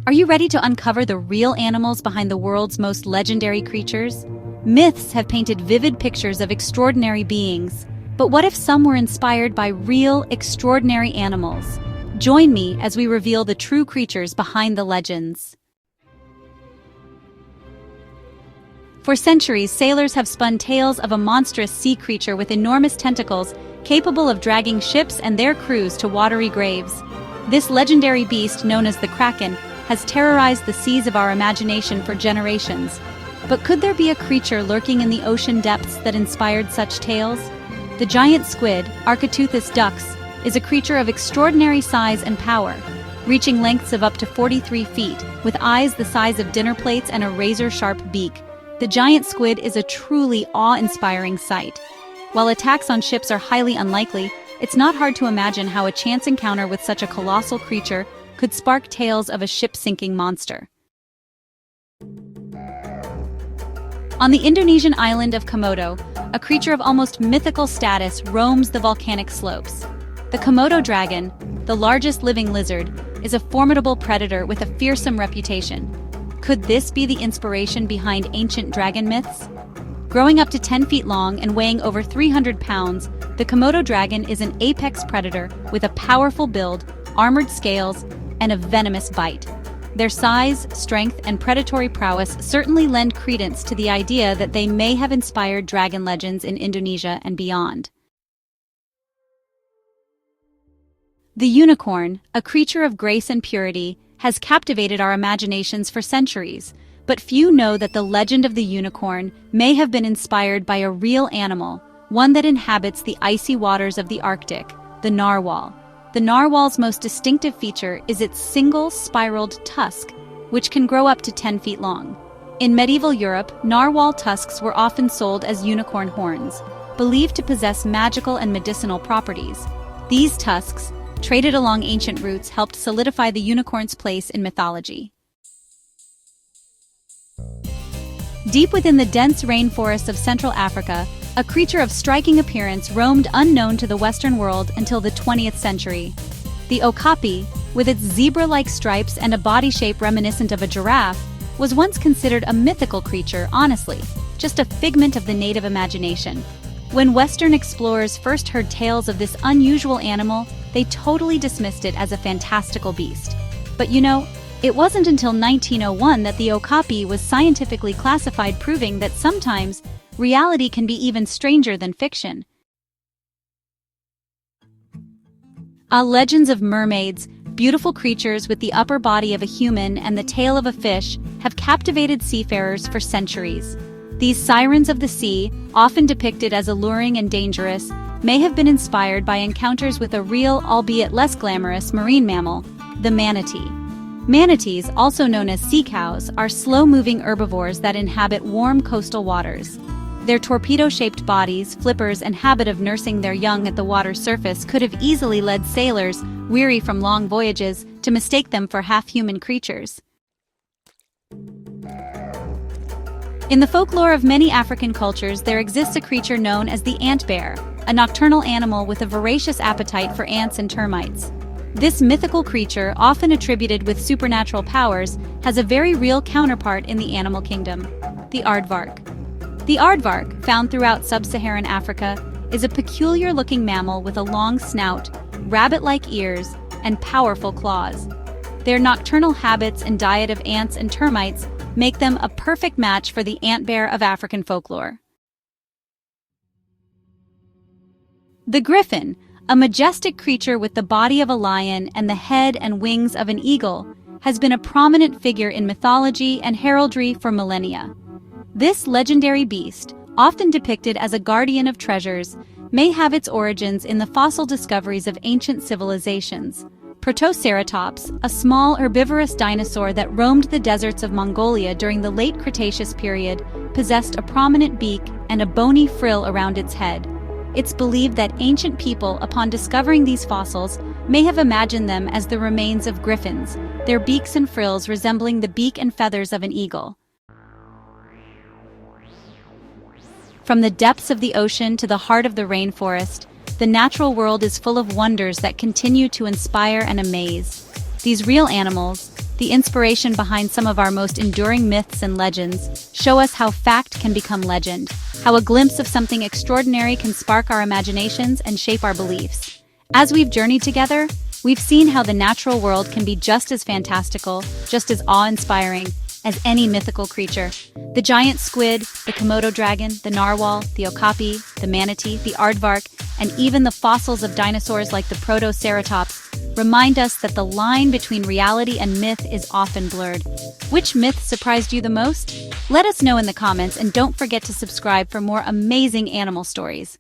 Are you ready to uncover the real animals behind the world's most legendary creatures? Myths have painted vivid pictures of extraordinary beings, but what if some were inspired by real, extraordinary animals? Join me as we reveal the true creatures behind the legends. For centuries, sailors have spun tales of a monstrous sea creature with enormous tentacles capable of dragging ships and their crews to watery graves. This legendary beast, known as the Kraken, has terrorized the seas of our imagination for generations. But could there be a creature lurking in the ocean depths that inspired such tales? The giant squid, Architeuthis dux, is a creature of extraordinary size and power, reaching lengths of up to 43 feet, with eyes the size of dinner plates and a razor-sharp beak. The giant squid is a truly awe-inspiring sight. While attacks on ships are highly unlikely, it's not hard to imagine how a chance encounter with such a colossal creature could spark tales of a ship-sinking monster. On the Indonesian island of Komodo, a creature of almost mythical status roams the volcanic slopes. The Komodo dragon, the largest living lizard, is a formidable predator with a fearsome reputation. Could this be the inspiration behind ancient dragon myths? Growing up to 10 feet long and weighing over 300 pounds, the Komodo dragon is an apex predator with a powerful build, armored scales, and a venomous bite. Their size, strength, and predatory prowess certainly lend credence to the idea that they may have inspired dragon legends in Indonesia and beyond. The unicorn, a creature of grace and purity, has captivated our imaginations for centuries, but few know that the legend of the unicorn may have been inspired by a real animal, one that inhabits the icy waters of the Arctic, the narwhal. The narwhal's most distinctive feature is its single spiraled tusk, which can grow up to 10 feet long. In medieval Europe, narwhal tusks were often sold as unicorn horns, believed to possess magical and medicinal properties. These tusks, traded along ancient routes, helped solidify the unicorn's place in mythology. Deep within the dense rainforests of Central Africa, a creature of striking appearance roamed unknown to the Western world until the 20th century. The okapi, with its zebra-like stripes and a body shape reminiscent of a giraffe, was once considered a mythical creature, honestly, just a figment of the native imagination. When Western explorers first heard tales of this unusual animal, they totally dismissed it as a fantastical beast. But it wasn't until 1901 that the okapi was scientifically classified, proving that sometimes reality can be even stranger than fiction. Legends of mermaids, beautiful creatures with the upper body of a human and the tail of a fish, have captivated seafarers for centuries. These sirens of the sea, often depicted as alluring and dangerous, may have been inspired by encounters with a real, albeit less glamorous, marine mammal, the manatee. Manatees, also known as sea cows, are slow-moving herbivores that inhabit warm coastal waters. Their torpedo-shaped bodies, flippers, and habit of nursing their young at the water's surface could have easily led sailors, weary from long voyages, to mistake them for half-human creatures. In the folklore of many African cultures, there exists a creature known as the ant bear, a nocturnal animal with a voracious appetite for ants and termites. This mythical creature, often attributed with supernatural powers, has a very real counterpart in the animal kingdom, the aardvark. The aardvark, found throughout sub-Saharan Africa, is a peculiar-looking mammal with a long snout, rabbit-like ears, and powerful claws. Their nocturnal habits and diet of ants and termites make them a perfect match for the ant bear of African folklore. The griffin, a majestic creature with the body of a lion and the head and wings of an eagle, has been a prominent figure in mythology and heraldry for millennia. This legendary beast, often depicted as a guardian of treasures, may have its origins in the fossil discoveries of ancient civilizations. Protoceratops, a small herbivorous dinosaur that roamed the deserts of Mongolia during the late Cretaceous period, possessed a prominent beak and a bony frill around its head. It's believed that ancient people, upon discovering these fossils, may have imagined them as the remains of griffins, their beaks and frills resembling the beak and feathers of an eagle. From the depths of the ocean to the heart of the rainforest, the natural world is full of wonders that continue to inspire and amaze. These real animals, the inspiration behind some of our most enduring myths and legends, show us how fact can become legend, how a glimpse of something extraordinary can spark our imaginations and shape our beliefs. As we've journeyed together, we've seen how the natural world can be just as fantastical, just as awe-inspiring, as any mythical creature. The giant squid, the Komodo dragon, the narwhal, the okapi, the manatee, the aardvark, and even the fossils of dinosaurs like the protoceratops remind us that the line between reality and myth is often blurred. Which myth surprised you the most? Let us know in the comments, and don't forget to subscribe for more amazing animal stories.